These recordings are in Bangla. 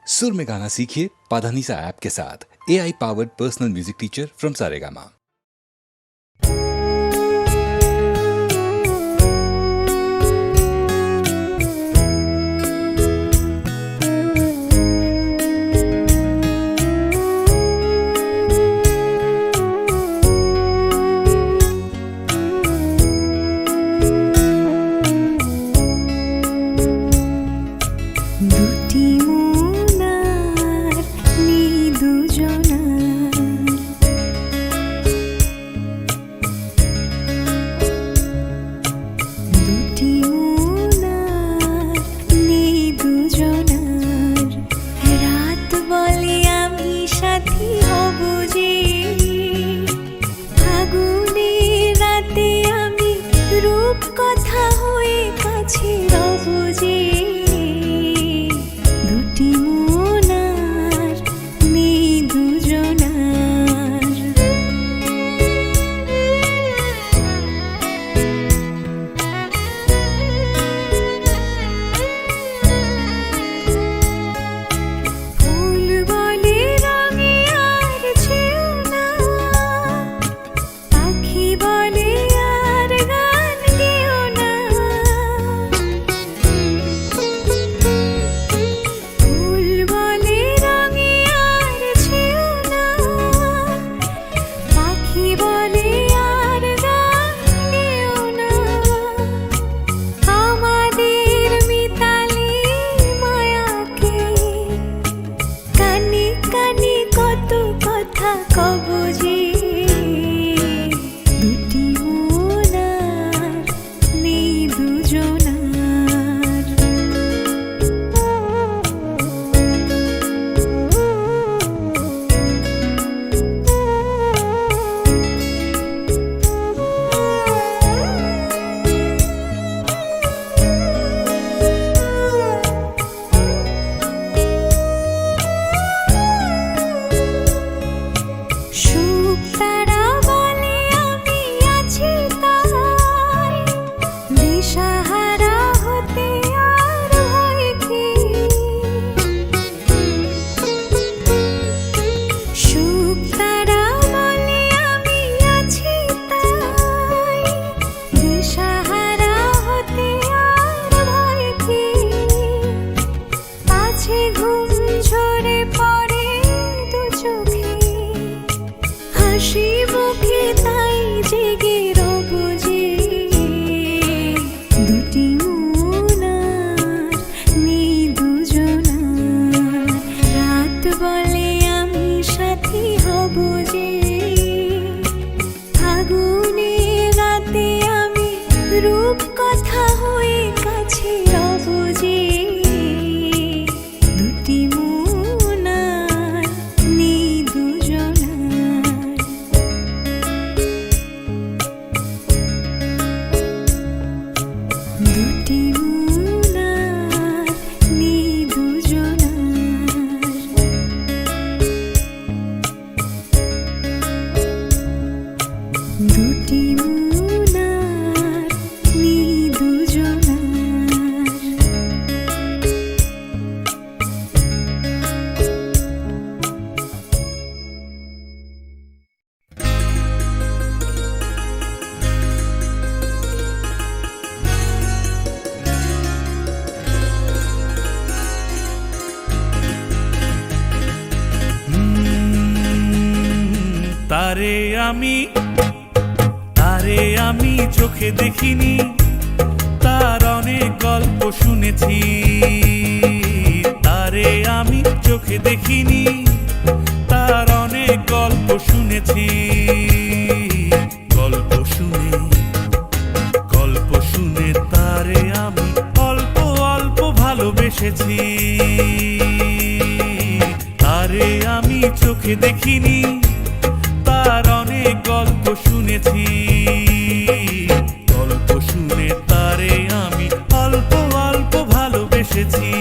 सुर में गाना सीखिए पाधानीसा ऐप के साथ। AI powered personal music teacher from Saregama. তারে আমি চোখে দেখিনি, তার অনেক গল্প শুনেছি। তারে আমি চোখে দেখিনি, তার অনেক গল্প শুনেছি। গল্প শুনে তারে আমি অল্প অল্প ভালোবেসেছি। তারে আমি চোখে দেখিনি, তার অনেক গল্প শুনেছি। গল্প শুনে তারে আমি অল্প অল্প ভালোবেসেছি।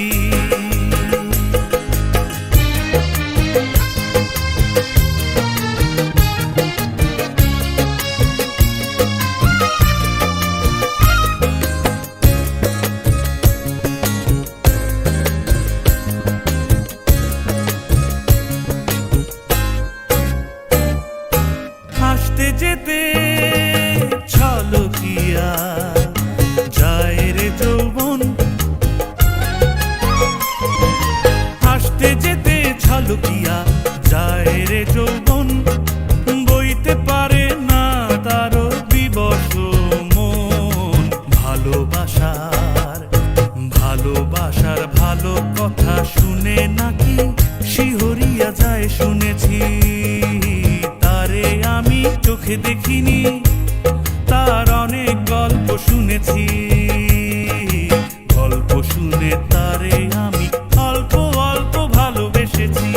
যৌবন, বইতে পারে না তারও বিবশ মন। ভালোবাসার ভালো কথা শুনে নাকি শিহরিয়া যায় শুনেছি। তারে আমি চোখে দেখিনি, তার অনেক গল্প শুনেছি। গল্প শুনে তারে আমি অল্প অল্প ভালোবেসেছি।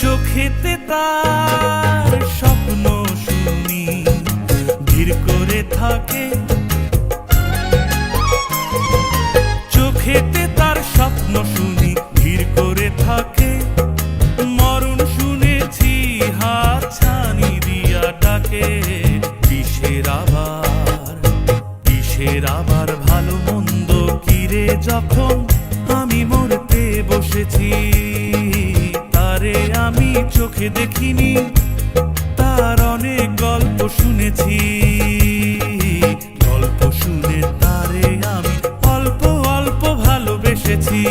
চোখেতে তার স্বপ্ন শুনি ধীর করে থাকে, চোখেতে তার স্বপ্ন শুনি ধীর করে থাকে। মরণ শুনেছি হাত ছানি দিয়া ডাকে। কিসের আবার ভালো মন্দ কিরে যখন আমি মরতে বসেছি। তারে আমি চোখে দেখিনি, তার অনেক গল্প শুনেছি। গল্প শুনে তারে আমি অল্প অল্প ভালোবেসেছি।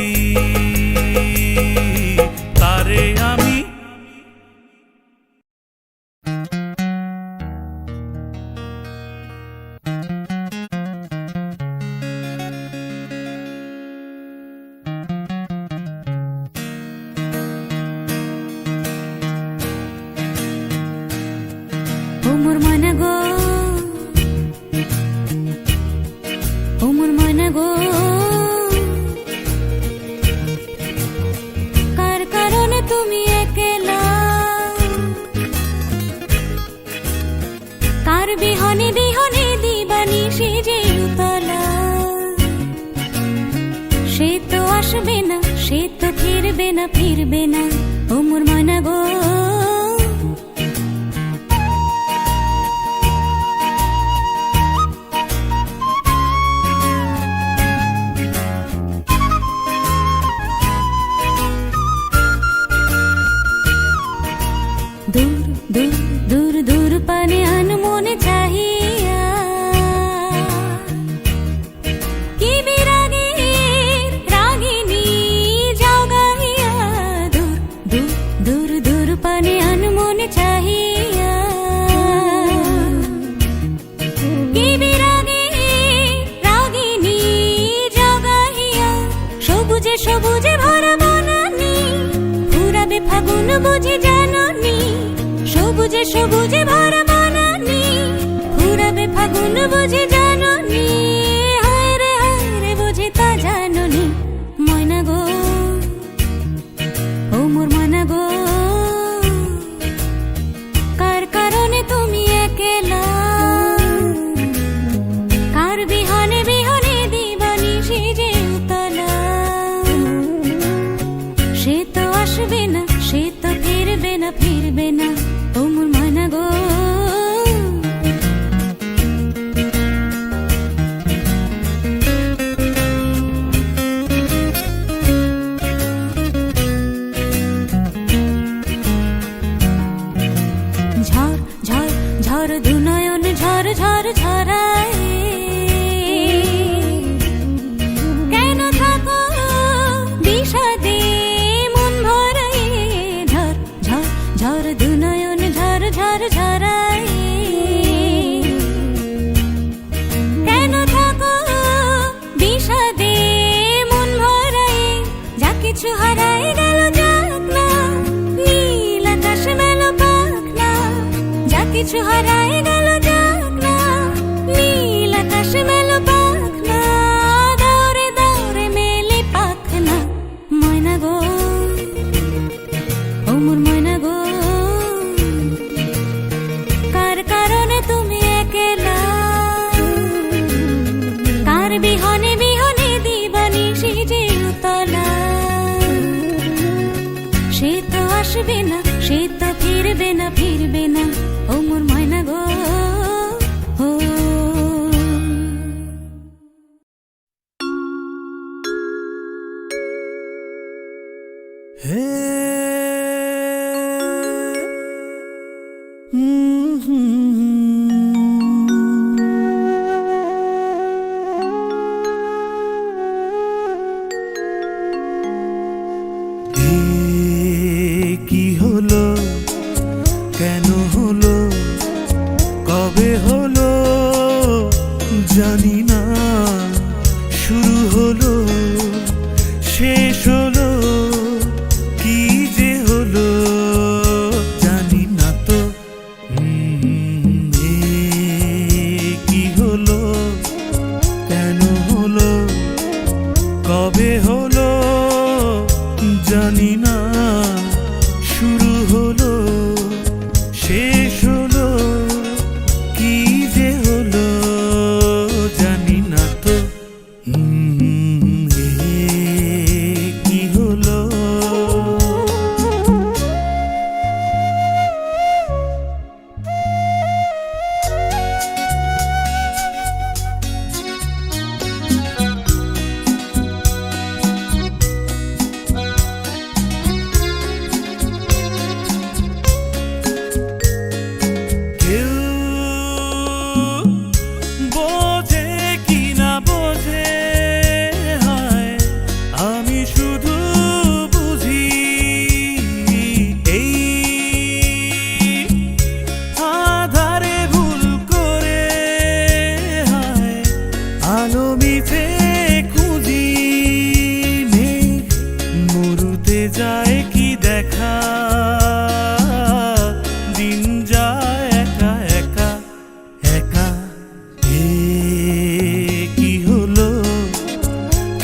তারে আমি ওমর ময়না গো, ওমর ময়না গো, কার কারণে তুমি একলা, কার বিহনে বিহনে দিবানি সেজে উতলা। সে তো আসবে না, সে তো ফিরবে না, ফিরবে না। ওমর ময়না গো, দূর দূর দূর দূর পানে আনমনে চাহিয়া, কি বিরাগের রাগিনী যাও গাহিয়া। দূর দূর দূর দূর পানে আনমনে চাহিয়া, কি বিরাগের রাগিনী যাও গাহিয়া। সবুজে সবুজে ভরা বনানি ফুরাবে ফাগুন বুঝি জাননি। সবুজে সবুজে ভরা বনানি ফুরাবে ফাগুন বুঝি জাননি। হায় রে বুঝি তা জাননি। ময়না গো, ও মোর ময়না গো, কার কারণে তুমি একলা, কার বিহনে বিহনে দিবানি সেজে উতলা। সে তো আসবে না, সে তো ফিরবে না, ফিরবে না। ও মোর ময়না গো, ঝড় ঝড় ঝড় দুনয়ন ঝড় ঝড় ঝরায়। কেন থাকো বিষাদে মন ভরায়। ঝড় ঝড় ঝড় দুনয়ন ঝড় ঝড় ঝরায়। কেন থাকো বিষাদে মন ভরায়। যা কিছু হারায় গেল যাক না, নীল আকাশ মেলো পাখ না। যা কিছু হারায় গেল যাক না, নীল আকাশ মেলো পাখ না। দৌড়ে দৌড়ে মেলে পাখ না। ময়না গো, ও মোর ময়না গো, কার কারণে তুমি একলা, কার বিহনে বিহনে দিবানি সেজে উতলা। সে তো আসবে না, সে তো ফিরবে না, ফিরবে না। ও মোর ময়না গো, ও জানি না শুরু হলো শেষ হলো কি যে হলো জানি না তো এ কি হলো কেন হলো কবে হলো জানি না শুরু হলো শেষ হলো কি যে হলো জানি না তো এ কি হলো কেউ বোঝে কি না বোঝে হায় আমি শুধু বুঝি এই আধারে ভুল করে হায় আলো মিঠে খুঁজি মেঘ মরুতে যায় কি দেখা দিন যায় একা একা একা এ কি হলো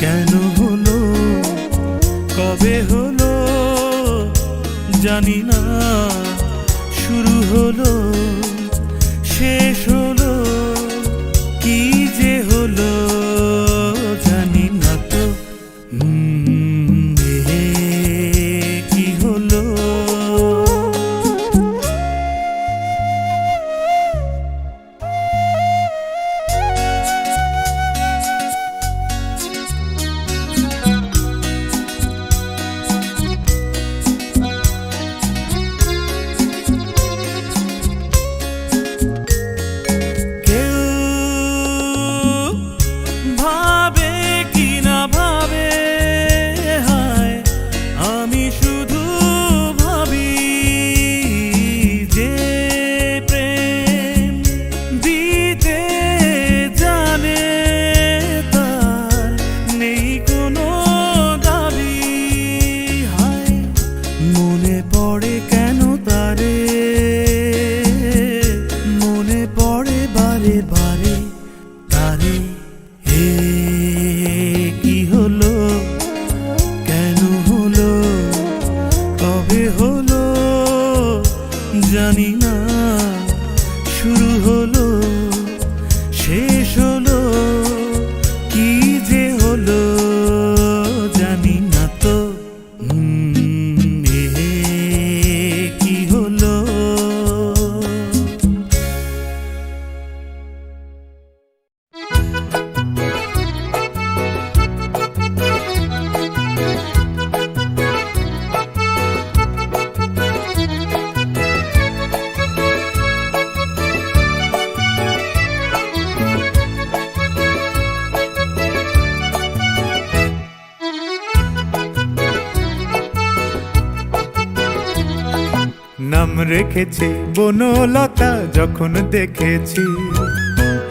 কেন হলো কবে হলো জানি না শুরু হলো শেষ হলো কি যে হলো জানি না তো এ কি হলো কেউ ভাবে কি না ভাবে হায় আমি শুধু ভাবি যে প্রেম দিতে জানে তার নেই কোনো দাবি হায় মনে পড়ে কেন তারে মনে পড়ে বারে বারে তারে এ কি হলো কেন হলো কবে হলো জানি না শুরু হলো শেষ হলো কি যে হলো জানি না তো এ কি হলো নাম রেখেছি বনলতা যখন দেখেছি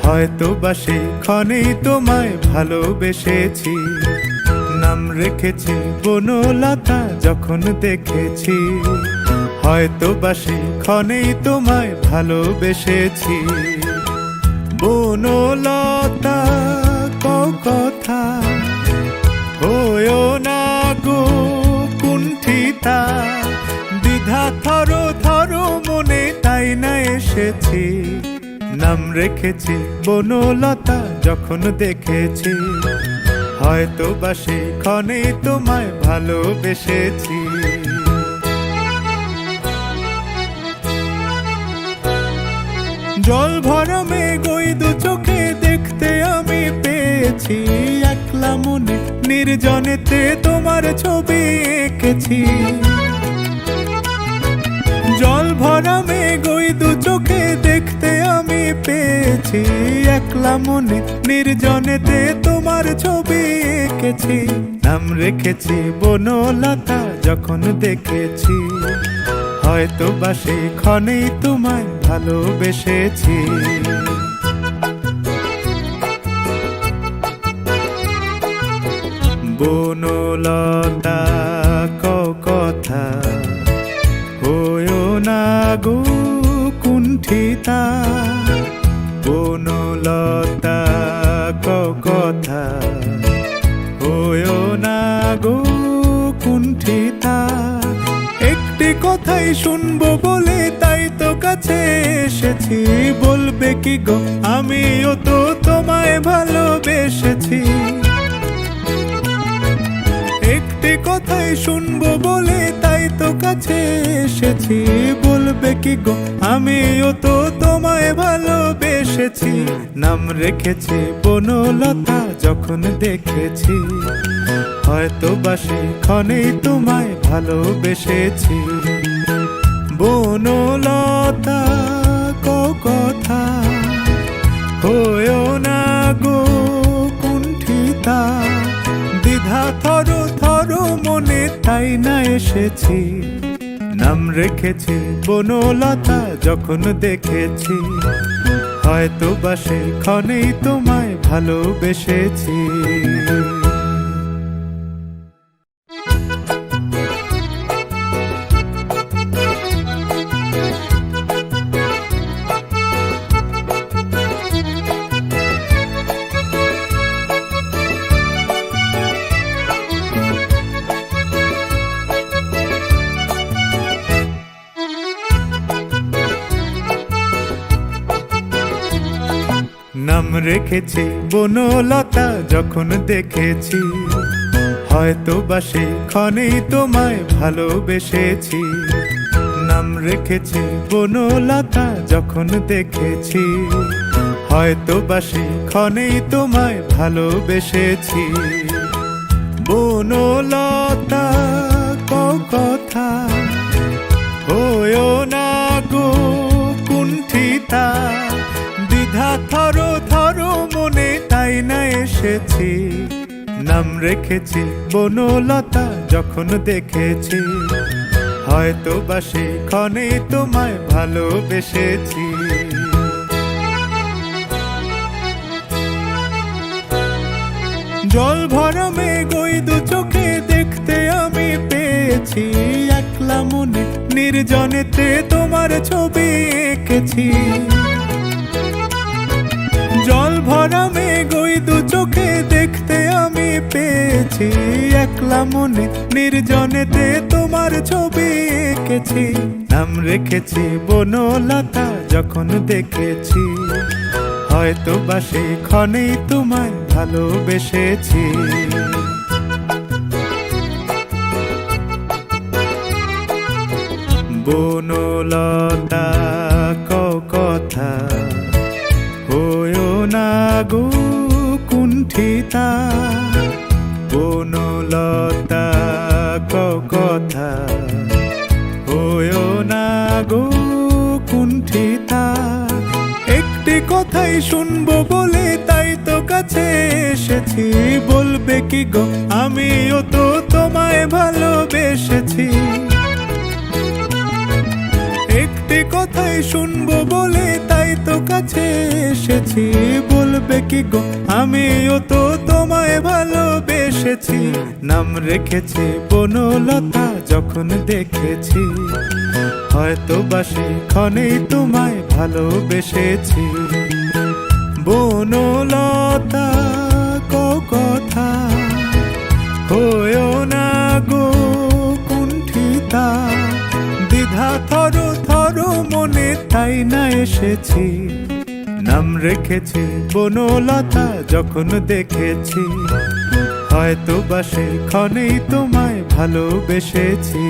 হয়তো বা সেই ক্ষণেই তোমায় ভালোবেসেছি নাম রেখেছি বনলতা যখন দেখেছি হয়তো বা সেই ক্ষণেই তোমায় ভালোবেসেছি বনলতা কথা হয়ো না গো কুণ্ঠিতা দ্বিধা থরো থরো মনে তাই না এসেছি নাম রেখেছি বনলতা যখন দেখেছি হয়তো বা সেই ক্ষণেই তোমায় ভালোবেসেছি জল ভরা মেঘ ওই দু চোখে দেখতে আমি পেয়েছি একলা মনে নির্জনেতে তোমার ছবি এঁকেছি জল ভরা মেঘ ওই দু চোখে দেখতে আমি পেয়েছি একলা মনে নির্জনেতে তোমার ছবি এঁকেছি নাম রেখেছি বনলতা যখন দেখেছি হয়তো বা সেই ক্ষণেই তোমায় ভালোবেসেছি বনলতা কথা হয়ো না গো কুণ্ঠিতা, বনলতা কথা হয়ো না গো কুণ্ঠিতা। একটি কথাই শুনবো বলে তাই তো কাছে এসেছি, বলবে কি গো আমিও তো তোমায় ভালোবেসেছি। একটি কথাই শুনবো বলে তাই তো কাছে এসেছি, বলবে কি গো আমিও তো তোমায় ভালোবেসেছি। নাম রেখেছি বনলতা যখন দেখেছি, হয়তো বাসে ক্ষণেই তোমায় ভালোবেসেছি। বনলতা কথা হয়ো না গো কুণ্ঠিতা, দ্বিধা থর থর মনে তাই না এসেছি। নাম রেখেছি বনলতা যখন দেখেছি, হয়তো বাসে ক্ষণেই তোমায় ভালোবেসেছি। নাম রেখেছি বনলতা যখন দেখেছি, হয়তো বাসে ক্ষণেই তোমায় ভালোবেসেছি। নাম রেখেছি বনলতা যখন দেখেছি, হয়তো বাসে ক্ষণেই তোমায় ভালোবেসেছি। বনলতা কথা হয়ো না গো কুণ্ঠিতা, দ্বিধা থর থর মনে তাই না এসেছি। নাম রেখেছি বনলতা যখন দেখেছি, হয়তো বাসে ক্ষণে তোমায় ভালোবেসেছি। জল ভরা মেঘ ওই দু চোখে দেখতে আমি পেয়েছি, একলা মনে নির্জনেতে তোমার ছবি এঁকেছি। জল ভরা মেঘ ওই দু চোখে দেখতে আমি পেয়েছি, একলা মনে নির্জনেতে তোমার ছবি এঁকেছি। নাম রেখেছি বনলতা যখন দেখেছি, হয়তো বাসে ক্ষণেই তোমায় ভালোবেসেছি। বনলতা কথা হয়ো না গো কুণ্ঠিতা, বনলতা কথা হয়ো না গো কুণ্ঠিতা। একটি কথাই শুনবো বলে তাই তো কাছে এসেছি, বলবে কি গো আমিও তো তোমায় ভালোবেসেছি। একটি কথাই শুনবো বলে তাই তো কাছে এসেছি, বলবে কি গো আমিও তো তোমায় ভালোবেসেছি। নাম রেখেছি বনলতা যখন দেখেছি, হয়তো বাসে ক্ষণেই তোমায় ভালোবেসেছি। বনলতা কথা হয়ো না গো কুণ্ঠিতা, দ্বিধা থর থর মনে তাই না এসেছি। নাম রেখেছি বনলতা যখন দেখেছি, হয়তো বাসে ক্ষণেই তোমায় ভালোবেসেছি।